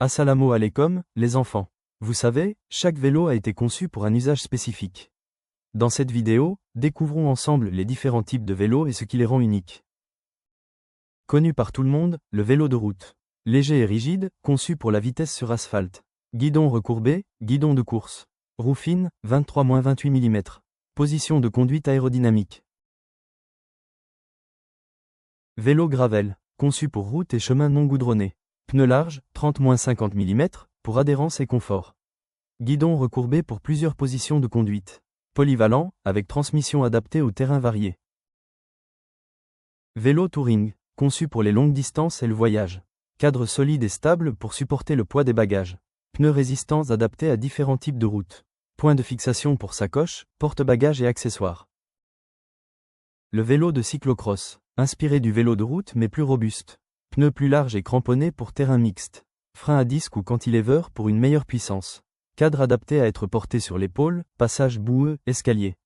Assalamu alaikum, les enfants. Vous savez, chaque vélo a été conçu pour un usage spécifique. Dans cette vidéo, découvrons ensemble les différents types de vélos et ce qui les rend uniques. Connu par tout le monde, le vélo de route. Léger et rigide, conçu pour la vitesse sur asphalte. Guidon recourbé, guidon de course. Roue fine, 23-28 mm. Position de conduite aérodynamique. Vélo gravel, conçu pour route et chemin non goudronné. Pneus larges, 30-50 mm, pour adhérence et confort. Guidon recourbé pour plusieurs positions de conduite. Polyvalent, avec transmission adaptée aux terrains variés. Vélo touring, conçu pour les longues distances et le voyage. Cadre solide et stable pour supporter le poids des bagages. Pneus résistants adaptés à différents types de routes. Point de fixation pour sacoches, porte-bagages et accessoires. Le vélo de cyclocross, inspiré du vélo de route mais plus robuste. Pneus plus larges et cramponnés pour terrain mixte. Frein à disque ou cantilever pour une meilleure puissance. Cadre adapté à être porté sur l'épaule, passage boueux, escalier.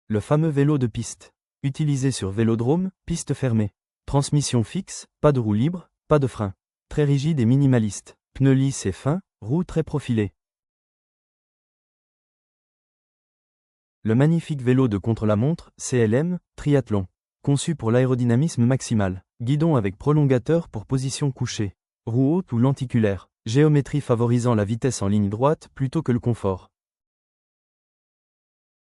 Le fameux vélo de piste. Utilisé sur vélodrome, piste fermée. Transmission fixe, pas de roue libre, pas de frein. Très rigide et minimaliste. Pneus lisses et fins, roues très profilées. Le magnifique vélo de contre-la-montre, CLM, triathlon. Conçu pour l'aérodynamisme maximal. Guidon avec prolongateur pour position couchée. Roue haute ou lenticulaire. Géométrie favorisant la vitesse en ligne droite plutôt que le confort.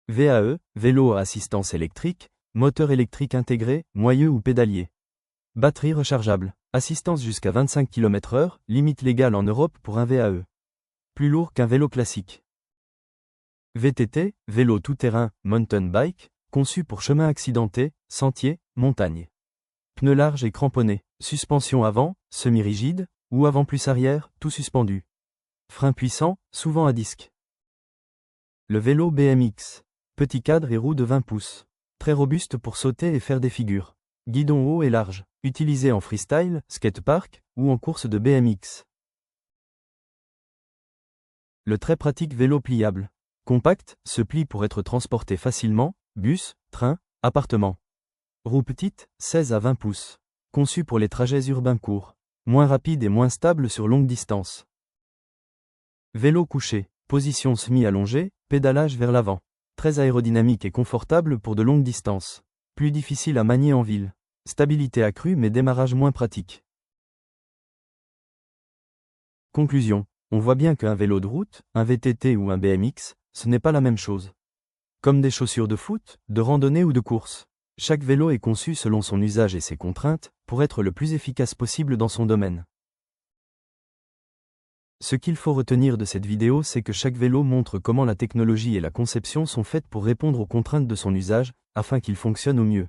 VAE, vélo à assistance électrique, moteur électrique intégré, moyeu ou pédalier. Batterie rechargeable. Assistance jusqu'à 25 km/h, limite légale en Europe pour un VAE. Plus lourd qu'un vélo classique. VTT, vélo tout-terrain, mountain bike, conçu pour chemin accidenté, sentier, montagne. Pneus larges et cramponnés. Suspension avant, semi-rigide, ou avant plus arrière, tout suspendu. Frein puissant, souvent à disque. Le vélo BMX. Petit cadre et roue de 20 pouces. Très robuste pour sauter et faire des figures. Guidon haut et large. Utilisé en freestyle, skatepark, ou en course de BMX. Le très pratique vélo pliable. Compact, se plie pour être transporté facilement, bus, train, appartement. Roue petite, 16 à 20 pouces. Conçu pour les trajets urbains courts. Moins rapide et moins stable sur longue distance. Vélo couché, position semi-allongée, pédalage vers l'avant. Très aérodynamique et confortable pour de longues distances. Plus difficile à manier en ville. Stabilité accrue mais démarrage moins pratique. Conclusion. On voit bien qu'un vélo de route, un VTT ou un BMX, ce n'est pas la même chose. Comme des chaussures de foot, de randonnée ou de course. Chaque vélo est conçu selon son usage et ses contraintes, pour être le plus efficace possible dans son domaine. Ce qu'il faut retenir de cette vidéo, c'est que chaque vélo montre comment la technologie et la conception sont faites pour répondre aux contraintes de son usage, afin qu'il fonctionne au mieux.